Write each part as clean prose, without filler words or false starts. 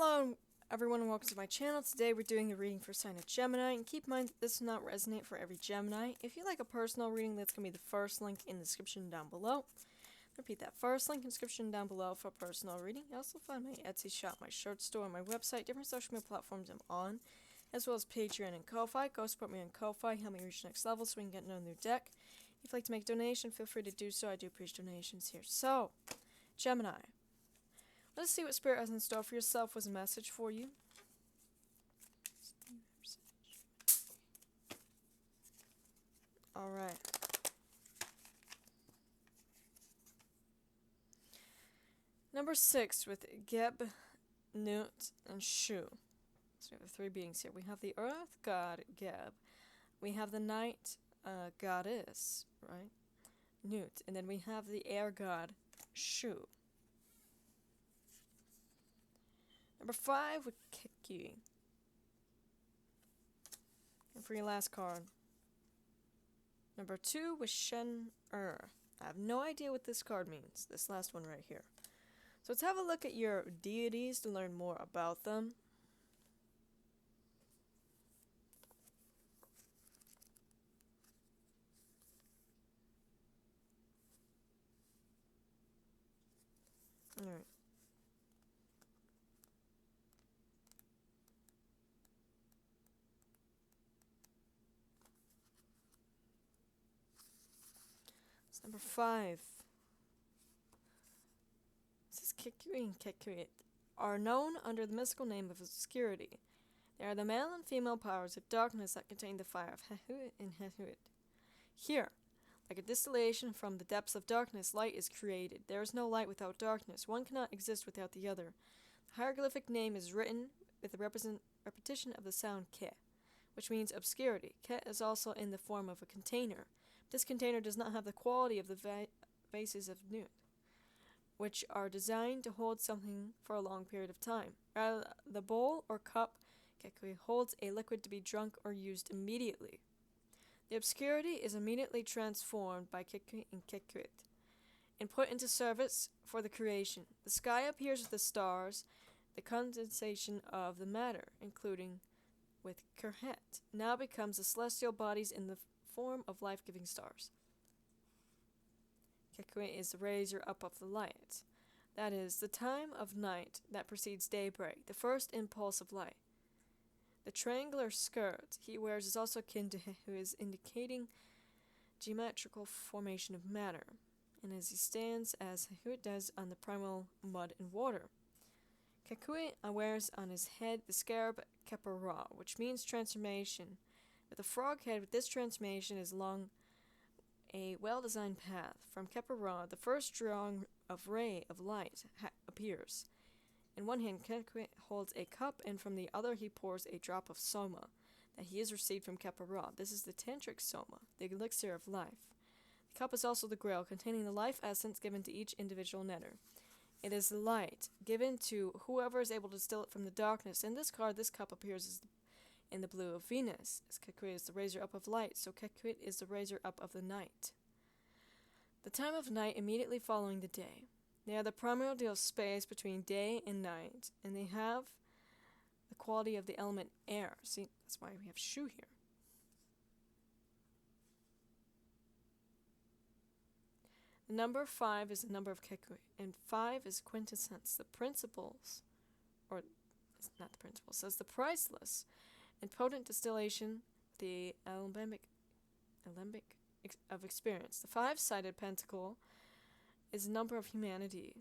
Hello everyone and welcome to my channel. Today we're doing a reading for sign of Gemini, and keep in mind that this will not resonate for every Gemini. If you like a personal reading, that's going to be the first link in the description down below. Repeat that, first link in the description down below for a personal reading. You also find my Etsy shop, my shirt store, and my website, different social media platforms I'm on, as well as Patreon and Ko-Fi. Go support me on Ko-Fi, help me reach the next level so we can get another new deck. If you'd like to make a donation, feel free to do so. I do appreciate donations here. So, Gemini. Let's see what Spirit has in store for yourself. Was a message for you. Alright. Number 6 with Geb, Nut, and Shu. So we have 3 beings here. We have the Earth God, Geb. We have the Night Goddess, right? Nut. And then we have the Air God, Shu. Number 5 with Kiki. And for your last card, number 2 with Shen-Er. I have no idea what this card means, this last one right here. So let's have a look at your deities to learn more about them. Alright. Number 5. This is Kikui and Kikuit are known under the mystical name of obscurity. They are the male and female powers of darkness that contain the fire of Hehuit and Hehuit. Here, like a distillation from the depths of darkness, light is created. There is no light without darkness. One cannot exist without the other. The hieroglyphic name is written with the repetition of the sound Ke, which means obscurity. Ke is also in the form of a container. This container does not have the quality of the vases of Nut, which are designed to hold something for a long period of time. Rather, the bowl or cup Kekui holds a liquid to be drunk or used immediately. The obscurity is immediately transformed by Kekui and Kekuit and put into service for the creation. The sky appears with the stars, the condensation of the matter, including with Kerhet, now becomes the celestial bodies in the form of life-giving stars. Kekui is the raiser up of the light. That is, the time of night that precedes daybreak, the first impulse of light. The triangular skirt he wears is also akin to Hehu's, indicating geometrical formation of matter, and as he stands as Hehu does on the primal mud and water. Kekui wears on his head the scarab Kepara, which means transformation. With a frog head, with this transformation is along a well-designed path. From Kepara, the first drawing of ray of light appears. In one hand, Kekui holds a cup, and from the other he pours a drop of soma that he has received from Kepara. This is the tantric soma, the elixir of life. The cup is also the grail, containing the life essence given to each individual netter. It is the light given to whoever is able to distill it from the darkness. In this card, this cup appears as in the blue of Venus, as Kekui is the raiser up of light, so Kekuit is the raiser up of the night. The time of night immediately following the day. They are the primordial space between day and night, and they have the quality of the element air. See, that's why we have Shu here. The number 5 is the number of Kekui, and 5 is quintessence, the principles, or it's not the principles, says the priceless and potent distillation, the alembic of experience. The 5-sided pentacle is the number of humanity.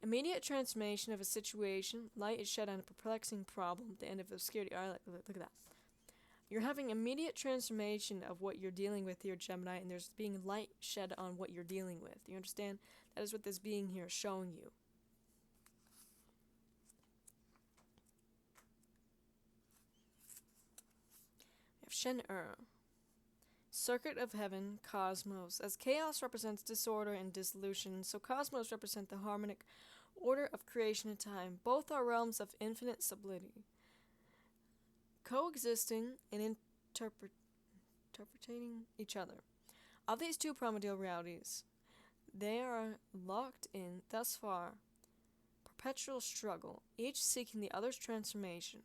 Immediate transformation of a situation. Light is shed on a perplexing problem. The end of obscurity. All right, look at that. You're having immediate transformation of what you're dealing with here, Gemini, and there's being light shed on what you're dealing with. You understand? That is what this being here is showing you. We have Shen-Er. Circuit of heaven, cosmos. As chaos represents disorder and dissolution, so cosmos represent the harmonic order of creation and time. Both are realms of infinite sublimity, coexisting and interpreting each other. Of these two primordial realities, they are locked in thus far perpetual struggle, each seeking the other's transformation.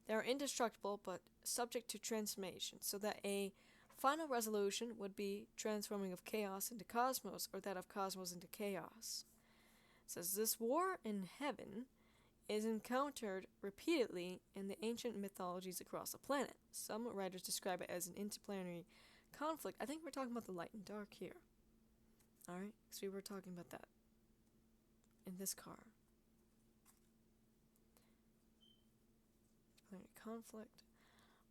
They are indestructible but subject to transformation, so that a final resolution would be transforming of chaos into cosmos, or that of cosmos into chaos. It says this war in heaven is encountered repeatedly in the ancient mythologies across the planet. Some writers describe it as an interplanetary conflict. I think we're talking about the light and dark here. Alright, because we were talking about that in this card. Interplanetary conflict.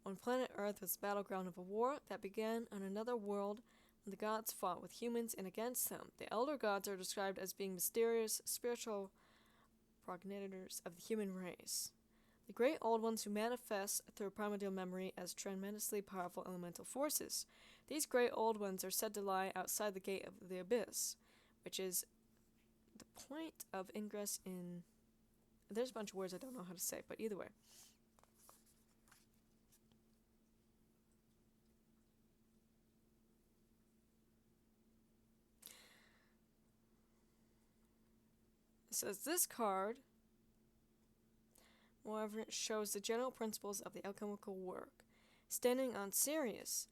On planet Earth was the battleground of a war that began on another world when the gods fought with humans and against them. The elder gods are described as being mysterious, spiritual progenitors of the human race. The great old ones who manifest through primordial memory as tremendously powerful elemental forces. These great old ones are said to lie outside the gate of the abyss, which is the point of ingress in... There's a bunch of words I don't know how to say, but either way. It says this card, moreover, shows the general principles of the alchemical work. Standing on Sirius,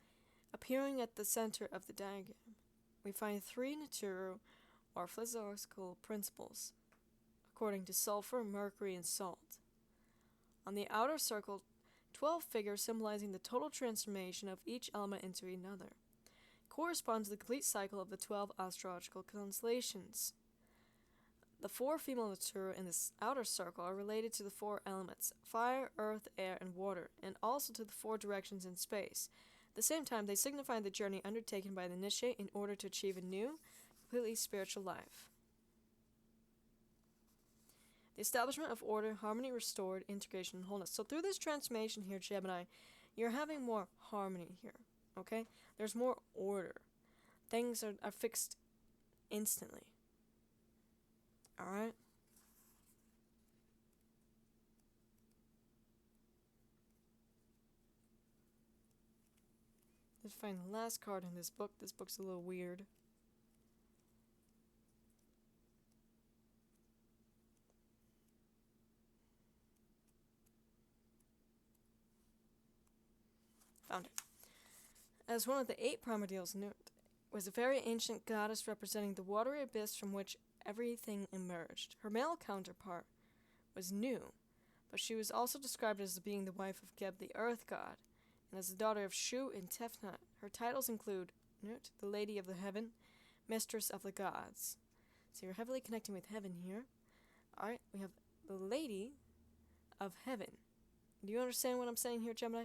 appearing at the center of the diagram, we find three naturu, or physiological principles, according to sulfur, mercury, and salt. On the outer circle, 12 figures symbolizing the total transformation of each element into another, correspond to the complete cycle of the 12 astrological constellations. The four female naturu in this outer circle are related to the four elements, fire, earth, air, and water, and also to the four directions in space. At the same time, they signify the journey undertaken by the initiate in order to achieve a new, completely spiritual life. The establishment of order, harmony restored, integration, and wholeness. So through this transformation here, Gemini, you're having more harmony here, okay? There's more order. Things are fixed instantly. Alright? Let's find the last card in this book. This book's a little weird. Found it. As one of the 8 primordials, Nut was a very ancient goddess representing the watery abyss from which everything emerged. Her male counterpart was Nu, but she was also described as being the wife of Geb, the earth god, and as the daughter of Shu and Tefnut. Her titles include Nut, the Lady of the Heaven, Mistress of the Gods. So you're heavily connecting with heaven here. Alright, we have the Lady of Heaven. Do you understand what I'm saying here, Gemini?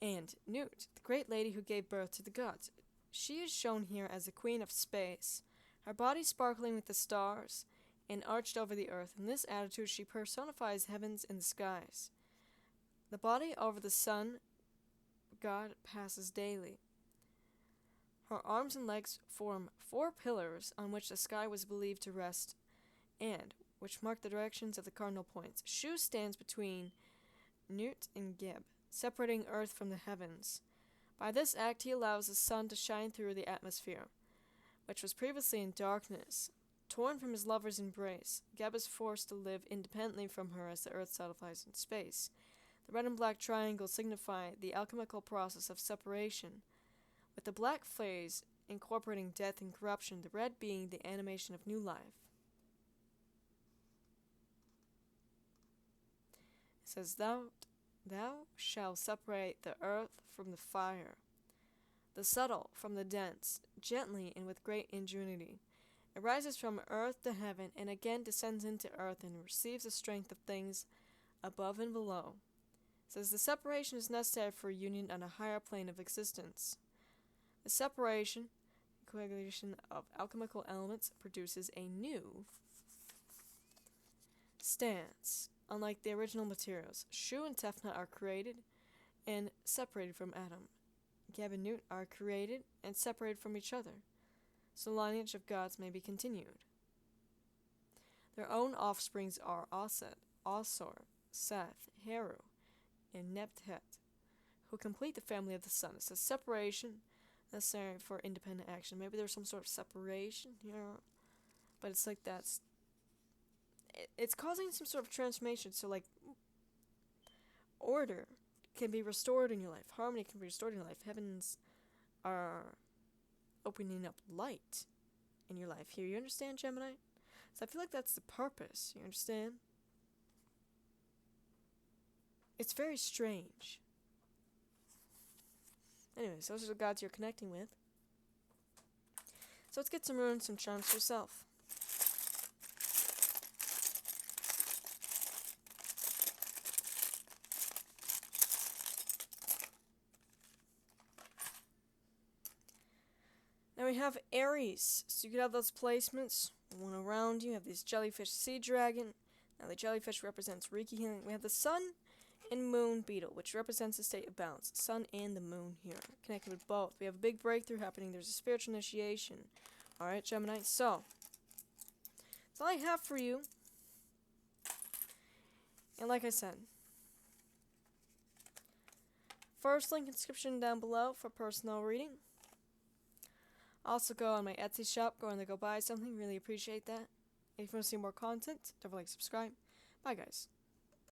And Nut, the great lady who gave birth to the gods. She is shown here as the queen of space, her body sparkling with the stars and arched over the earth. In this attitude, she personifies heavens and the skies. The body over the sun, God passes daily. Her arms and legs form 4 pillars on which the sky was believed to rest, and which mark the directions of the cardinal points. Shu stands between Nut and Geb, separating earth from the heavens. By this act, he allows the sun to shine through the atmosphere, which was previously in darkness. Torn from his lover's embrace, Geb is forced to live independently from her as the earth settles in space. The red and black triangles signify the alchemical process of separation, with the black phase incorporating death and corruption, the red being the animation of new life. It says, Thou shalt separate the earth from the fire, the subtle from the dense, gently and with great ingenuity. It rises from earth to heaven, and again descends into earth, and receives the strength of things above and below. It says the separation is necessary for union on a higher plane of existence. The separation, coagulation of alchemical elements, produces a new stance. Unlike the original materials, Shu and Tefnut are created and separated from Adam. Geb and Nut are created and separated from each other, so the lineage of gods may be continued. Their own offsprings are Aset, Asur, Seth, Heru, and Neptet, who complete the family of the sun. It says separation necessary for independent action. Maybe there's some sort of separation here, but it's like that's it's causing some sort of transformation. So, like, order can be restored in your life. Harmony can be restored in your life. Heavens are opening up light in your life. Here, you understand, Gemini? So I feel like that's the purpose. You understand? It's very strange. Anyways, those are the gods you're connecting with. So let's get some runes, some charms for yourself. Now we have Aries. So you could have those placements. One around you. You have this jellyfish sea dragon. Now the jellyfish represents Reiki healing. We have the sun and moon beetle, which represents a state of balance. Sun and the moon here, connected with both. We have a big breakthrough happening. There's a spiritual initiation. Alright, Gemini. So, that's all I have for you. And like I said, first link in the description down below for personal reading. Also go on my Etsy shop. Go on there, go buy something. Really appreciate that. If you want to see more content, don't forget to subscribe. Bye, guys.